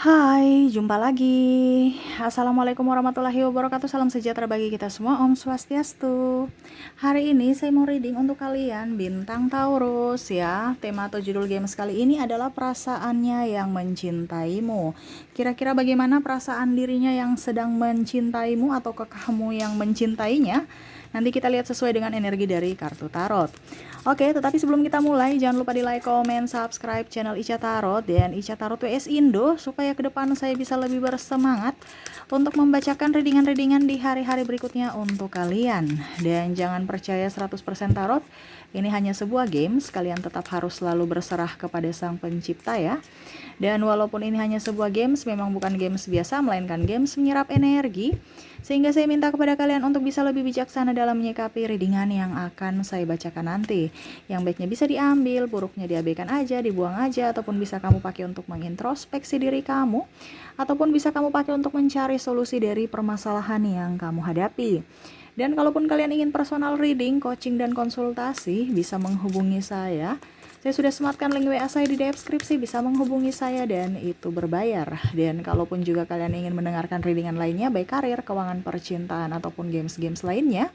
Hai, jumpa lagi. Assalamualaikum warahmatullahi wabarakatuh. Salam sejahtera bagi kita semua. Om Swastiastu. Hari ini saya mau reading untuk kalian bintang Taurus ya. Tema atau judul games kali ini adalah perasaannya yang mencintaimu. Kira-kira bagaimana perasaan dirinya yang sedang mencintaimu atau kamu yang mencintainya? Nanti kita lihat sesuai dengan energi dari kartu tarot. Oke, tetapi sebelum kita mulai, jangan lupa di like, comment, subscribe channel Ica Tarot dan Ica Tarot WS Indo supaya ke depan saya bisa lebih bersemangat untuk membacakan readingan-readingan di hari-hari berikutnya untuk kalian. Dan jangan percaya 100% tarot, ini hanya sebuah games, kalian tetap harus selalu berserah kepada Sang Pencipta ya. Dan walaupun ini hanya sebuah games, memang bukan games biasa, melainkan games menyerap energi. Sehingga saya minta kepada kalian untuk bisa lebih bijaksana dalam menyikapi readingan yang akan saya bacakan nanti. Yang baiknya bisa diambil, buruknya diabaikan aja, dibuang aja, ataupun bisa kamu pakai untuk mengintrospeksi diri kamu, ataupun bisa kamu pakai untuk mencari solusi dari permasalahan yang kamu hadapi. Dan kalaupun kalian ingin personal reading, coaching, dan konsultasi, bisa menghubungi saya. Saya sudah sematkan link WA saya di deskripsi, bisa menghubungi saya dan itu berbayar. Dan kalaupun juga kalian ingin mendengarkan readingan lainnya, baik karir, keuangan, percintaan, ataupun games-games lainnya,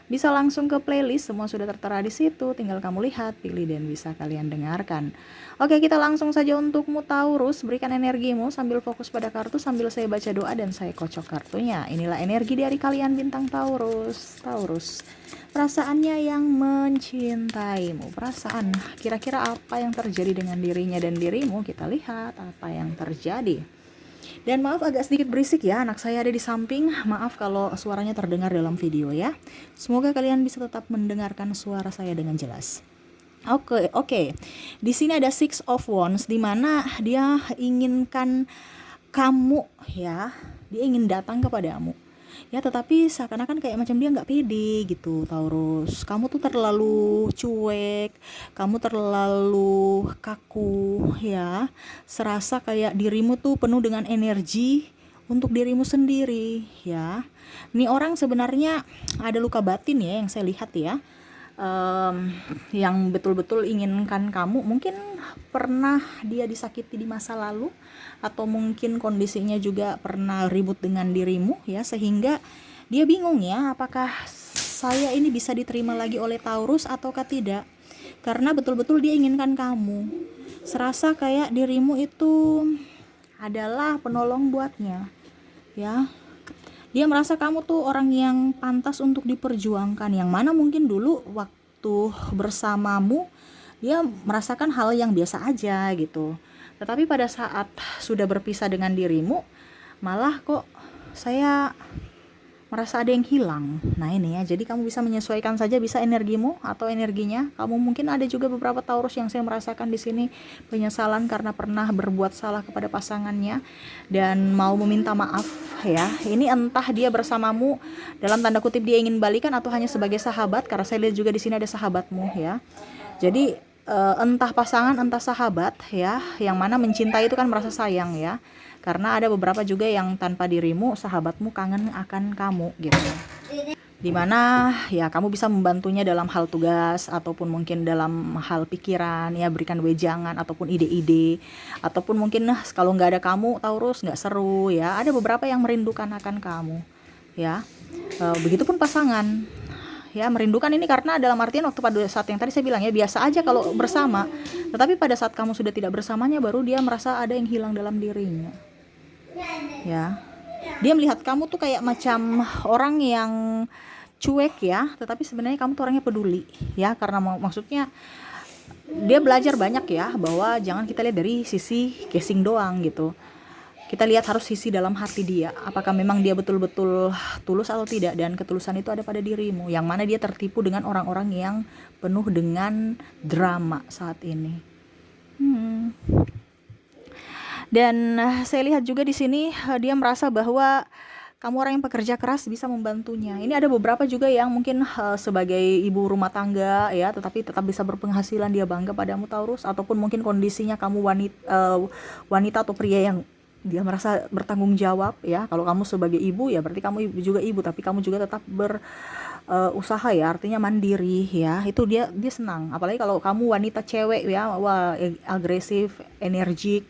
bisa langsung ke playlist, semua sudah tertera di situ, tinggal kamu lihat, pilih, dan bisa kalian dengarkan. Oke, kita langsung saja untukmu Taurus, berikan energimu sambil fokus pada kartu, sambil saya baca doa dan saya kocok kartunya. Inilah energi dari kalian bintang Taurus. Taurus, perasaannya yang mencintaimu. Perasaan, kira-kira apa yang terjadi dengan dirinya dan dirimu? Kita lihat apa yang terjadi. Dan maaf agak sedikit berisik ya, anak saya ada di samping. Maaf kalau suaranya terdengar dalam video ya. Semoga kalian bisa tetap mendengarkan suara saya dengan jelas. Oke. Di sini ada Six of Wands, di mana dia inginkan kamu ya. Dia ingin datang kepadamu. Ya, tetapi seakan-akan kayak macam dia nggak pede gitu, Taurus. Kamu tuh terlalu cuek, kamu terlalu kaku ya. Serasa kayak dirimu tuh penuh dengan energi untuk dirimu sendiri ya. Nih orang sebenarnya ada luka batin ya yang saya lihat ya. Yang betul-betul inginkan kamu, mungkin pernah dia disakiti di masa lalu, atau mungkin kondisinya juga pernah ribut dengan dirimu ya, sehingga dia bingung ya, apakah saya ini bisa diterima lagi oleh Taurus ataukah tidak, karena betul-betul dia inginkan kamu, serasa kayak dirimu itu adalah penolong buatnya ya. Dia merasa kamu tuh orang yang pantas untuk diperjuangkan, yang mana mungkin dulu waktu bersamamu dia merasakan hal yang biasa aja gitu. Tetapi pada saat sudah berpisah dengan dirimu, malah kok saya merasa ada yang hilang. Nah ini ya, jadi kamu bisa menyesuaikan saja, bisa energimu atau energinya. Kamu mungkin ada juga beberapa Taurus yang saya merasakan di sini penyesalan karena pernah berbuat salah kepada pasangannya dan mau meminta maaf ya. Ini entah dia bersamamu dalam tanda kutip dia ingin balikan atau hanya sebagai sahabat, karena saya lihat juga di sini ada sahabatmu ya. Jadi entah pasangan entah sahabat ya, yang mana mencintai itu kan merasa sayang ya, karena ada beberapa juga yang tanpa dirimu sahabatmu kangen akan kamu gitu, dimana ya kamu bisa membantunya dalam hal tugas ataupun mungkin dalam hal pikiran ya, berikan wejangan ataupun ide-ide, ataupun mungkin kalau nggak ada kamu Taurus nggak seru ya, ada beberapa yang merindukan akan kamu ya. Begitupun pasangan ya, merindukan ini karena dalam artian waktu pada saat yang tadi saya bilang ya, biasa aja kalau bersama, tetapi pada saat kamu sudah tidak bersamanya baru dia merasa ada yang hilang dalam dirinya ya. Dia melihat kamu tuh kayak macam orang yang cuek ya, tetapi sebenarnya kamu tuh orangnya peduli ya, karena maksudnya dia belajar banyak ya, bahwa jangan kita lihat dari sisi casing doang gitu, kita lihat harus sisi dalam hati dia, apakah memang dia betul-betul tulus atau tidak, dan ketulusan itu ada pada dirimu, yang mana dia tertipu dengan orang-orang yang penuh dengan drama saat ini. Dan saya lihat juga di sini dia merasa bahwa kamu orang yang pekerja keras, bisa membantunya. Ini ada beberapa juga yang mungkin sebagai ibu rumah tangga ya, tetapi tetap bisa berpenghasilan, dia bangga padamu Taurus, ataupun mungkin kondisinya kamu wanita atau pria yang dia merasa bertanggung jawab ya. Kalau kamu sebagai ibu ya berarti kamu juga ibu, tapi kamu juga tetap berusaha ya, artinya mandiri ya. Itu dia senang. Apalagi kalau kamu wanita cewek ya, wah agresif, energik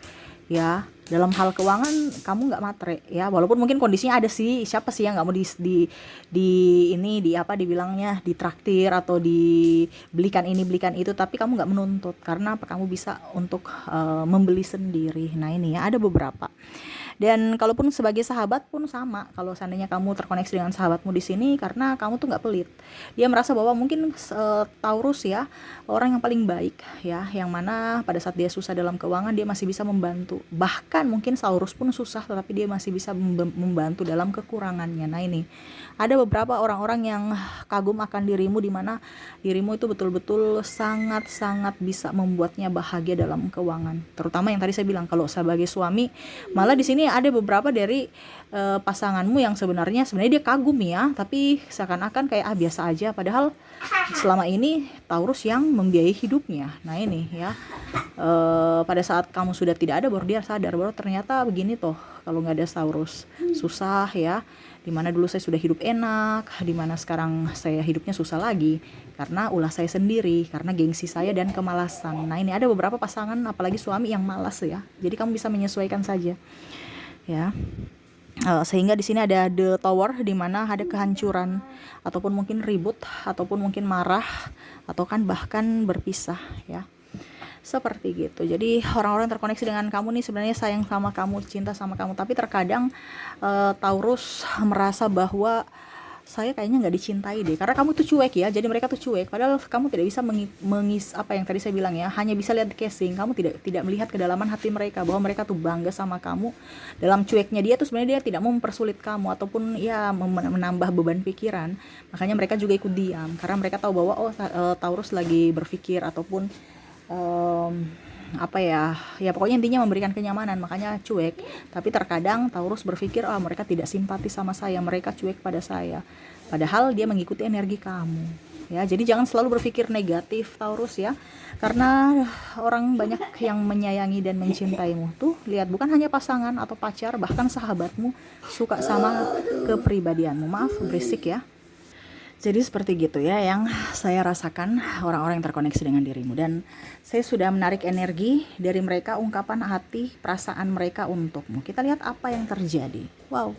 ya. dalam hal keuangan kamu nggak matre ya, walaupun mungkin kondisinya ada sih, siapa sih yang nggak mau di ini di apa dibilangnya ditraktir atau dibelikan ini belikan itu, tapi kamu nggak menuntut karena apa, kamu bisa untuk membeli sendiri. Nah ini ya, ada beberapa. Dan kalaupun sebagai sahabat pun sama, kalau seandainya kamu terkoneksi dengan sahabatmu di sini, karena kamu tuh nggak pelit, dia merasa bahwa mungkin Taurus ya orang yang paling baik ya, yang mana pada saat dia susah dalam keuangan dia masih bisa membantu, bahkan mungkin Taurus pun susah tetapi dia masih bisa membantu dalam kekurangannya. Nah ini ada beberapa orang-orang yang kagum akan dirimu, di mana dirimu itu betul-betul sangat-sangat bisa membuatnya bahagia dalam keuangan. Terutama yang tadi saya bilang, kalau sebagai suami, malah di sini ada beberapa dari pasanganmu yang sebenarnya dia kagum ya, tapi seakan-akan kayak biasa aja, padahal selama ini Taurus yang membiayai hidupnya. Nah ini ya, pada saat kamu sudah tidak ada, baru dia sadar bahwa ternyata begini toh kalau nggak ada Taurus, susah ya. Dimana dulu saya sudah hidup enak, dimana sekarang saya hidupnya susah lagi karena ulah saya sendiri, karena gengsi saya dan kemalasan. Nah ini ada beberapa pasangan, apalagi suami yang malas ya, jadi kamu bisa menyesuaikan saja ya. Sehingga di sini ada The Tower, di mana ada kehancuran ataupun mungkin ribut ataupun mungkin marah atau kan bahkan berpisah ya, seperti gitu. Jadi orang-orang terkoneksi dengan kamu nih sebenarnya sayang sama kamu, cinta sama kamu, tapi terkadang Taurus merasa bahwa saya kayaknya nggak dicintai deh, karena kamu tuh cuek ya, jadi mereka tuh cuek, padahal kamu tidak bisa mengis apa yang tadi saya bilang ya, hanya bisa lihat casing, kamu tidak melihat kedalaman hati mereka, bahwa mereka tuh bangga sama kamu. Dalam cueknya dia tuh sebenarnya dia tidak mau mempersulit kamu ataupun ya menambah beban pikiran, makanya mereka juga ikut diam, karena mereka tahu bahwa Taurus lagi berpikir ataupun apa ya pokoknya intinya memberikan kenyamanan, makanya cuek. Tapi terkadang Taurus berpikir mereka tidak simpati sama saya, mereka cuek pada saya, padahal dia mengikuti energi kamu ya. Jadi jangan selalu berpikir negatif Taurus ya, karena orang banyak yang menyayangi dan mencintaimu tuh, lihat, bukan hanya pasangan atau pacar, bahkan sahabatmu suka sama kepribadianmu. Maaf berisik ya. Jadi seperti gitu ya yang saya rasakan orang-orang yang terkoneksi dengan dirimu, dan saya sudah menarik energi dari mereka, ungkapan hati, perasaan mereka untukmu. Kita lihat apa yang terjadi. Wow.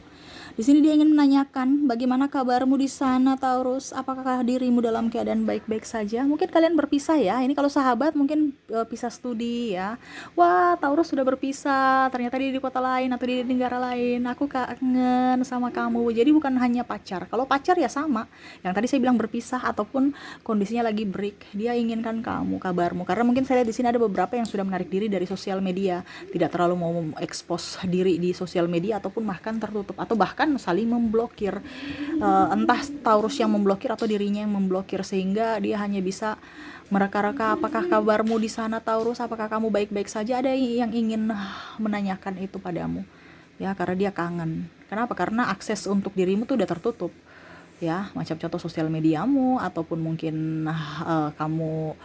Di sini dia ingin menanyakan, bagaimana kabarmu di sana Taurus? Apakah dirimu dalam keadaan baik-baik saja? Mungkin kalian berpisah ya. Ini kalau sahabat mungkin pisah studi ya. Wah, Taurus sudah berpisah. Ternyata dia di kota lain atau di negara lain. Aku kangen sama kamu. Jadi bukan hanya pacar. Kalau pacar ya sama. Yang tadi saya bilang berpisah ataupun kondisinya lagi break. Dia inginkan kamu, kabarmu. Karena mungkin saya lihat di sini ada beberapa yang sudah menarik diri dari sosial media. Tidak terlalu mau ekspos diri di sosial media ataupun bahkan tertutup atau bahkan saling memblokir, entah Taurus yang memblokir atau dirinya yang memblokir, sehingga dia hanya bisa mereka-reka, apakah kabarmu di sana Taurus, apakah kamu baik-baik saja. Ada yang ingin menanyakan itu padamu ya, karena dia kangen. Kenapa? Karena akses untuk dirimu tuh udah tertutup ya, macam contoh sosial mediamu ataupun mungkin kamu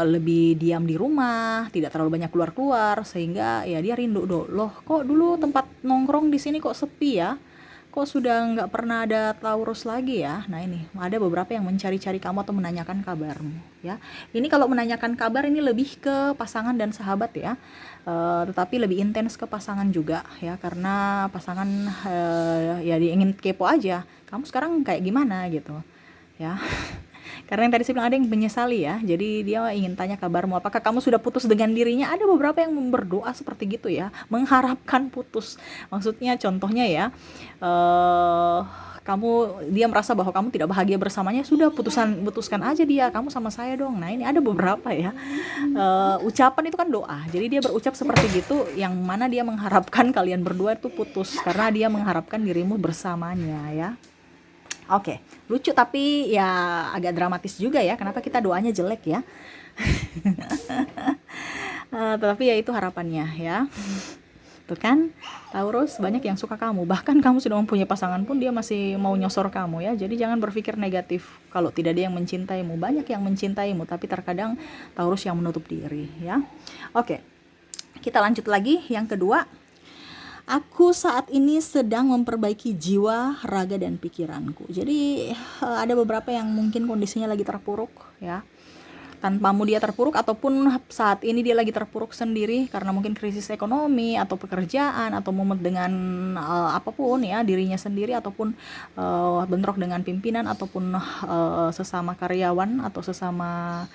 lebih diam di rumah, tidak terlalu banyak keluar-keluar, sehingga ya dia rindu loh, kok dulu tempat nongkrong di sini kok sepi ya, kok sudah nggak pernah ada Taurus lagi ya. Nah ini ada beberapa yang mencari-cari kamu atau menanyakan kabarmu ya. Ini kalau menanyakan kabar ini lebih ke pasangan dan sahabat ya, tetapi lebih intens ke pasangan juga ya, karena pasangan ya dia ingin kepo aja, kamu sekarang kayak gimana gitu ya. Karena yang tadi saya bilang ada yang menyesali ya, jadi dia ingin tanya kabarmu, apakah kamu sudah putus dengan dirinya. Ada beberapa yang berdoa seperti gitu ya, mengharapkan putus. Maksudnya contohnya ya, dia merasa bahwa kamu tidak bahagia bersamanya, sudah putuskan aja dia, kamu sama saya dong. Nah ini ada beberapa ya, ucapan itu kan doa, jadi dia berucap seperti gitu, yang mana dia mengharapkan kalian berdua itu putus karena dia mengharapkan dirimu bersamanya ya. Oke, lucu tapi ya agak dramatis juga ya, kenapa kita doanya jelek ya. Tetapi ya itu harapannya ya. Tuh kan, Taurus banyak yang suka kamu, bahkan kamu sudah mempunyai pasangan pun dia masih mau nyosor kamu ya. Jadi jangan berpikir negatif kalau tidak ada yang mencintaimu. Banyak yang mencintaimu, tapi terkadang Taurus yang menutup diri ya. Oke, kita lanjut lagi yang kedua. Aku saat ini sedang memperbaiki jiwa, raga, dan pikiranku. Jadi ada beberapa yang mungkin kondisinya lagi terpuruk ya. tanpamu dia terpuruk, ataupun saat ini dia lagi terpuruk sendiri karena mungkin krisis ekonomi atau pekerjaan atau mumet dengan apapun ya, dirinya sendiri, ataupun bentrok dengan pimpinan, ataupun sesama karyawan atau sesama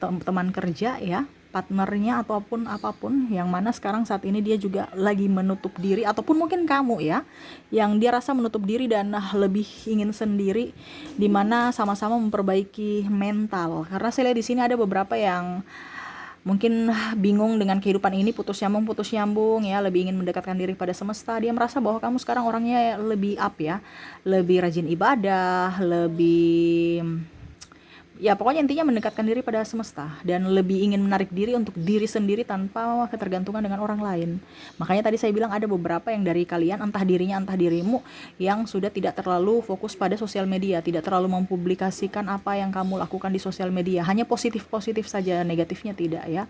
teman kerja ya, partnernya, ataupun apapun, yang mana sekarang saat ini dia juga lagi menutup diri, ataupun mungkin kamu ya yang dia rasa menutup diri dan lebih ingin sendiri, dimana sama-sama memperbaiki mental. Karena saya lihat di sini ada beberapa yang mungkin bingung dengan kehidupan ini, putus nyambung ya, lebih ingin mendekatkan diri pada semesta. Dia merasa bahwa kamu sekarang orangnya lebih up ya, lebih rajin ibadah, lebih, ya pokoknya intinya mendekatkan diri pada semesta, dan lebih ingin menarik diri untuk diri sendiri tanpa ketergantungan dengan orang lain. Makanya tadi saya bilang ada beberapa yang dari kalian, entah dirinya entah dirimu, yang sudah tidak terlalu fokus pada sosial media, tidak terlalu mempublikasikan apa yang kamu lakukan di sosial media, hanya positif-positif saja, negatifnya tidak ya.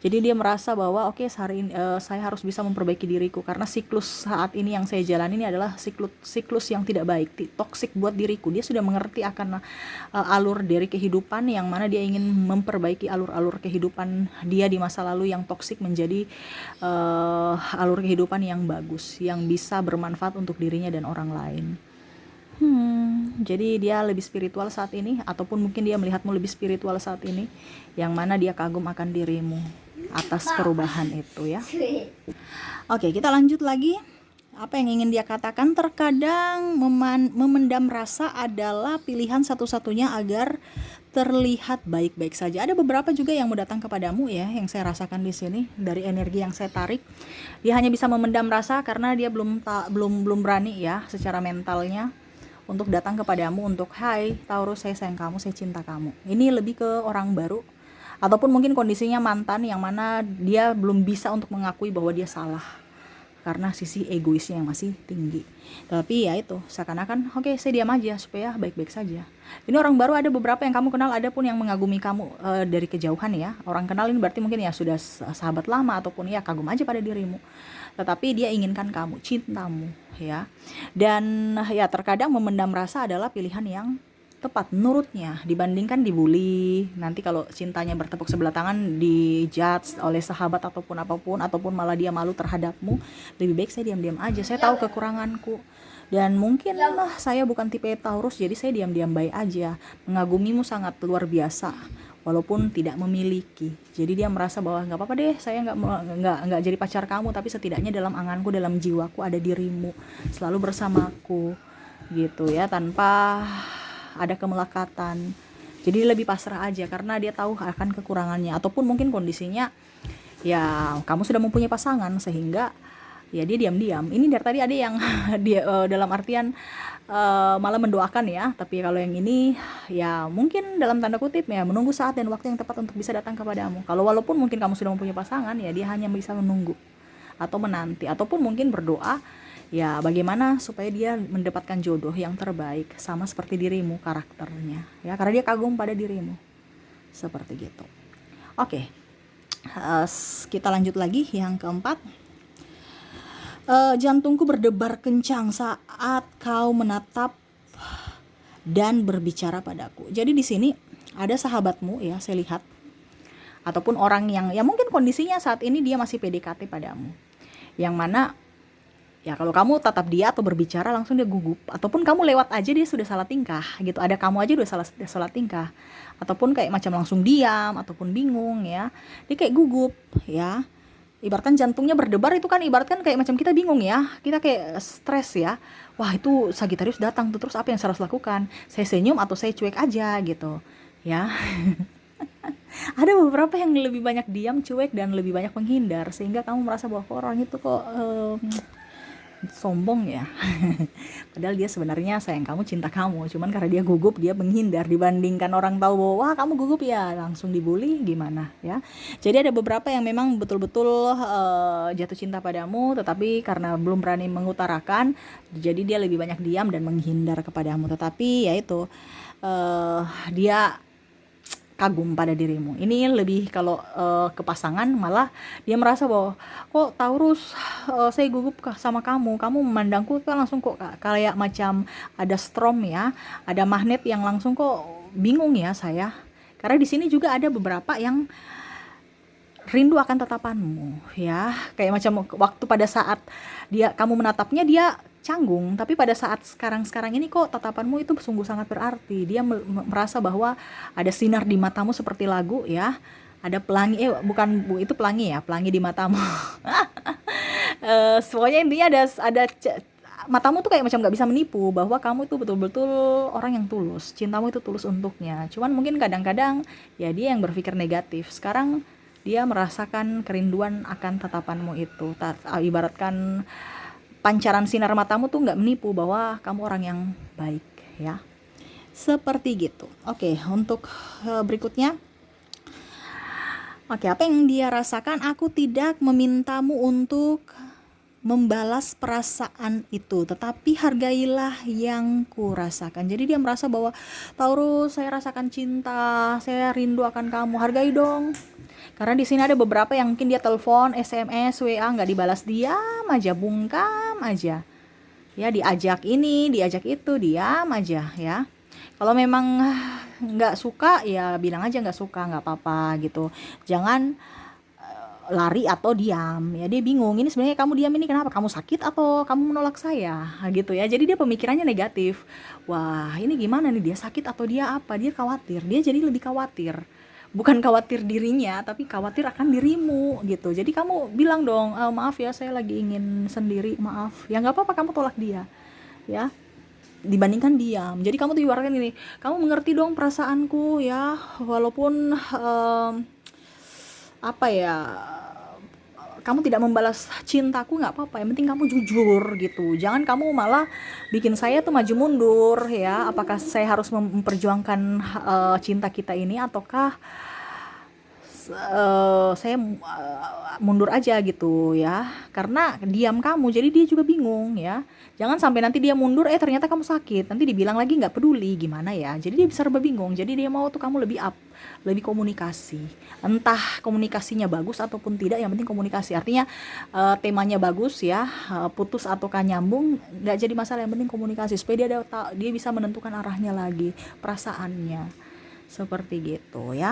Jadi dia merasa bahwa oke, hari ini saya harus bisa memperbaiki diriku, karena siklus saat ini yang saya jalani ini adalah siklus yang tidak baik, toksik buat diriku. Dia sudah mengerti akan alur dari kehidupan, yang mana dia ingin memperbaiki alur-alur kehidupan dia di masa lalu yang toksik menjadi alur kehidupan yang bagus, yang bisa bermanfaat untuk dirinya dan orang lain. Jadi dia lebih spiritual saat ini, ataupun mungkin dia melihatmu lebih spiritual saat ini, yang mana dia kagum akan dirimu atas perubahan itu ya. Oke, kita lanjut lagi. Apa yang ingin dia katakan? Terkadang memendam rasa adalah pilihan satu-satunya agar terlihat baik-baik saja. Ada beberapa juga yang mau datang kepadamu ya, yang saya rasakan di sini dari energi yang saya tarik. Dia hanya bisa memendam rasa karena dia belum berani ya secara mentalnya untuk datang kepadamu untuk, hai Taurus, saya sayang kamu, saya cinta kamu. Ini lebih ke orang baru, ataupun mungkin kondisinya mantan, yang mana dia belum bisa untuk mengakui bahwa dia salah karena sisi egoisnya yang masih tinggi. Tapi ya itu, seakan-akan oke, saya diam aja supaya baik-baik saja. Ini orang baru, ada beberapa yang kamu kenal, ada pun yang mengagumi kamu dari kejauhan ya. Orang kenal ini berarti mungkin ya sudah sahabat lama, ataupun ya kagum aja pada dirimu. Tetapi dia inginkan kamu, cintamu ya. Dan ya terkadang memendam rasa adalah pilihan yang tepat menurutnya, dibandingkan dibully. Nanti kalau cintanya bertepuk sebelah tangan, dijudge oleh sahabat ataupun apapun, ataupun malah dia malu terhadapmu, lebih baik saya diam-diam aja. Saya tahu kekuranganku, dan mungkin saya bukan tipe Taurus, jadi saya diam-diam baik aja. Mengagumimu sangat luar biasa, walaupun tidak memiliki. Jadi dia merasa bahwa nggak apa-apa deh, saya nggak jadi pacar kamu, tapi setidaknya dalam anganku, dalam jiwaku ada dirimu, selalu bersamaku gitu ya, tanpa ada kemelekatan. Jadi lebih pasrah aja karena dia tahu akan kekurangannya, ataupun mungkin kondisinya ya kamu sudah mempunyai pasangan sehingga ya dia diam-diam. Ini dari tadi ada yang dia dalam artian malah mendoakan ya, tapi kalau yang ini ya mungkin dalam tanda kutip ya menunggu saat dan waktu yang tepat untuk bisa datang kepadamu. Kalau walaupun mungkin kamu sudah mempunyai pasangan, ya dia hanya bisa menunggu atau menanti, ataupun mungkin berdoa ya bagaimana supaya dia mendapatkan jodoh yang terbaik, sama seperti dirimu karakternya ya, karena dia kagum pada dirimu seperti gitu. Oke, kita lanjut lagi yang keempat. Jantungku berdebar kencang saat kau menatap dan berbicara padaku. Jadi di sini ada sahabatmu ya, saya lihat, ataupun orang yang ya mungkin kondisinya saat ini dia masih PDKT padamu, yang mana ya kalau kamu tatap dia atau berbicara langsung dia gugup, ataupun kamu lewat aja dia sudah salah tingkah gitu, ada kamu aja udah salah tingkah, ataupun kayak macam langsung diam ataupun bingung ya, dia kayak gugup ya. Ibaratkan jantungnya berdebar itu kan, ibaratkan kayak macam kita bingung ya, kita kayak stres ya. Wah itu Sagittarius datang tuh, terus apa yang saya harus lakukan? Saya senyum atau saya cuek aja gitu ya. Ada beberapa yang lebih banyak diam, cuek, dan lebih banyak menghindar, sehingga kamu merasa bahwa orang itu kok sombong ya. Padahal dia sebenarnya sayang kamu, cinta kamu, cuman karena dia gugup dia menghindar. Dibandingkan orang tahu bahwa wah kamu gugup ya langsung dibully, gimana ya. Jadi ada beberapa yang memang betul-betul jatuh cinta padamu, tetapi karena belum berani mengutarakan, jadi dia lebih banyak diam dan menghindar kepadamu. Tetapi ya itu dia kagum pada dirimu. Ini lebih kalau ke pasangan, malah dia merasa bahwa kok Taurus saya gugup sama kamu memandangku kan langsung kok kayak macam ada storm ya, ada magnet yang langsung kok bingung ya saya. Karena di sini juga ada beberapa yang rindu akan tatapanmu, ya. Kayak macam waktu pada saat kamu menatapnya dia canggung, tapi pada saat sekarang ini kok tatapanmu itu sungguh sangat berarti. Dia merasa bahwa ada sinar di matamu seperti lagu, ya. Ada pelangi, bukan Bu, itu pelangi ya, pelangi di matamu. Pokoknya intinya ada matamu tuh kayak macam nggak bisa menipu bahwa kamu itu betul-betul orang yang tulus, cintamu itu tulus untuknya. Cuman mungkin kadang-kadang ya dia yang berpikir negatif. Sekarang dia merasakan kerinduan akan tatapanmu itu. Ibaratkan pancaran sinar matamu tuh nggak menipu bahwa kamu orang yang baik, ya. Seperti gitu. Oke, untuk berikutnya. Oke, apa yang dia rasakan? Aku tidak memintamu untuk membalas perasaan itu, tetapi hargailah yang kurasakan. Jadi dia merasa bahwa, Taurus, saya rasakan cinta, saya rindu akan kamu, hargai dong. Karena di sini ada beberapa yang mungkin dia telepon, SMS, WA nggak dibalas, diam aja, bungkam aja. Ya, diajak ini, diajak itu, diam aja, ya. Kalau memang nggak suka, ya bilang aja nggak suka, nggak apa-apa gitu. Jangan lari atau diam, ya. Dia bingung, ini sebenarnya kamu diam ini kenapa, kamu sakit atau kamu menolak saya, gitu ya. Jadi dia pemikirannya negatif. Wah, ini gimana nih, dia sakit atau dia apa, dia khawatir, dia jadi lebih khawatir, bukan khawatir dirinya tapi khawatir akan dirimu, gitu. Jadi kamu bilang dong, maaf ya, saya lagi ingin sendiri, maaf ya, nggak apa-apa, kamu tolak dia, ya, dibandingkan diam. Jadi kamu tuh ibaratkan ini, kamu mengerti dong perasaanku, ya, walaupun apa ya, kamu tidak membalas cintaku, nggak apa-apa, yang penting kamu jujur, gitu. Jangan kamu malah bikin saya tuh maju mundur, ya. Apakah saya harus memperjuangkan cinta kita ini, ataukah saya mundur aja, gitu ya, karena diam kamu. Jadi dia juga bingung, ya. Jangan sampai nanti dia mundur, ternyata kamu sakit, nanti dibilang lagi nggak peduli, gimana ya. Jadi dia bisa serba bingung. Jadi dia mau tuh kamu lebih lebih komunikasi, entah komunikasinya bagus ataupun tidak, yang penting komunikasi. Artinya temanya bagus, ya, putus ataukah nyambung nggak jadi masalah, yang penting komunikasi supaya dia bisa menentukan arahnya lagi, perasaannya, seperti gitu, ya.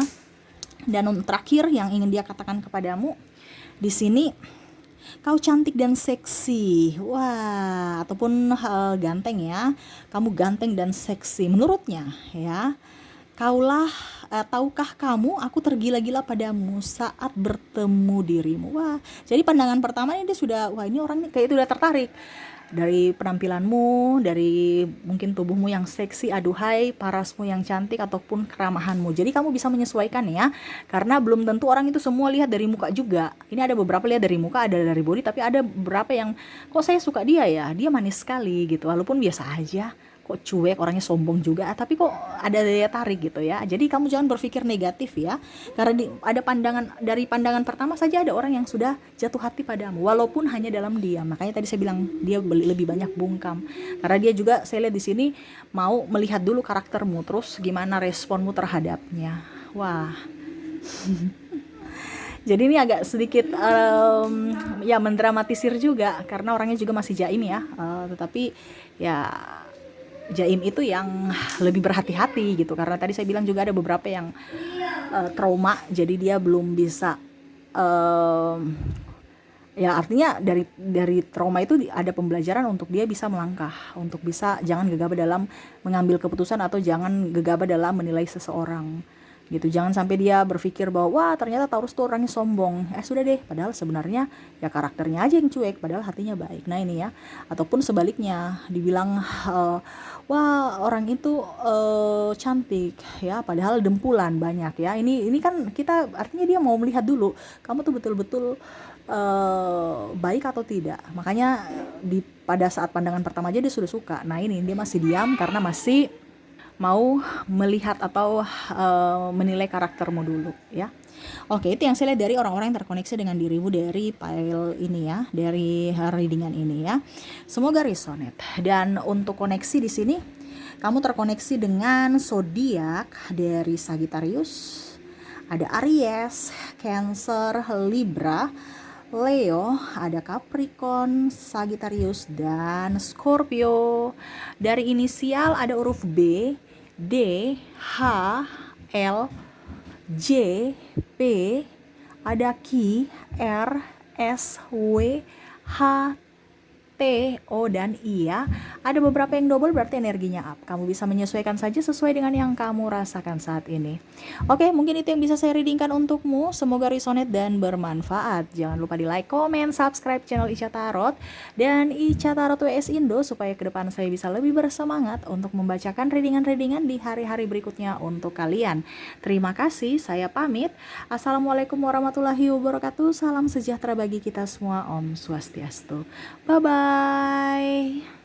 Dan terakhir yang ingin dia katakan kepadamu di sini, kau cantik dan seksi. Wah, ataupun ganteng, ya. Kamu ganteng dan seksi menurutnya, ya. Tahukah kamu, aku tergila-gila padamu saat bertemu dirimu. Wah, jadi pandangan pertama ini dia sudah, wah, ini orang kayak itu udah tertarik. Dari penampilanmu, dari mungkin tubuhmu yang seksi, aduhai, parasmu yang cantik, ataupun keramahanmu. Jadi kamu bisa menyesuaikan, ya, karena belum tentu orang itu semua lihat dari muka juga. Ini ada beberapa lihat dari muka, ada dari body, tapi ada beberapa yang, kok saya suka dia, ya, dia manis sekali, gitu, walaupun biasa aja, kok cuek, orangnya sombong juga, tapi kok ada daya tarik, gitu ya. Jadi kamu jangan berpikir negatif, ya, karena dari pandangan pertama saja ada orang yang sudah jatuh hati padamu, walaupun hanya dalam diam. Makanya tadi saya bilang dia lebih banyak bungkam, karena dia juga, saya lihat di sini, mau melihat dulu karaktermu, terus gimana responmu terhadapnya. Wah. Jadi ini agak sedikit ya mendramatisir juga, karena orangnya juga masih jaim, ya, tetapi ya jaim itu yang lebih berhati-hati, gitu. Karena tadi saya bilang juga ada beberapa yang trauma, jadi dia belum bisa ya, artinya dari trauma itu ada pembelajaran untuk dia bisa melangkah, untuk bisa jangan gegabah dalam mengambil keputusan, atau jangan gegabah dalam menilai seseorang, gitu. Jangan sampai dia berpikir bahwa, wah, ternyata Taurus tuh orangnya sombong, sudah deh, padahal sebenarnya ya karakternya aja yang cuek, padahal hatinya baik. Nah, ini, ya. Ataupun sebaliknya, dibilang wah, orang itu cantik, ya, padahal dempulan banyak, ya. Ini kan kita, artinya dia mau melihat dulu kamu tuh betul-betul baik atau tidak. Makanya pada saat pandangan pertama aja dia sudah suka. Nah, ini dia masih diam karena masih mau melihat atau menilai karaktermu dulu, ya. Oke, itu yang saya lihat dari orang-orang yang terkoneksi dengan dirimu dari file ini, ya, dari readingan ini, ya. Semoga resonate. Dan untuk koneksi di sini, kamu terkoneksi dengan zodiak dari Sagittarius, ada Aries, Cancer, Libra, Leo, ada Capricorn, Sagittarius, dan Scorpio. Dari inisial ada huruf B, D, H, L, J, P, ada Q, R, S, W, H, T, O, dan I ya. Ada beberapa yang double berarti energinya up. Kamu bisa menyesuaikan saja sesuai dengan yang kamu rasakan saat ini. Oke, mungkin itu yang bisa saya readingkan untukmu. Semoga resonate dan bermanfaat. Jangan lupa di like, comment, subscribe channel Ica Tarot dan Ica Tarot WS Indo supaya ke depan saya bisa lebih bersemangat untuk membacakan readingan-readingan di hari-hari berikutnya untuk kalian. Terima kasih, saya pamit. Assalamualaikum warahmatullahi wabarakatuh. Salam sejahtera bagi kita semua. Om Swastiastu. Bye-bye.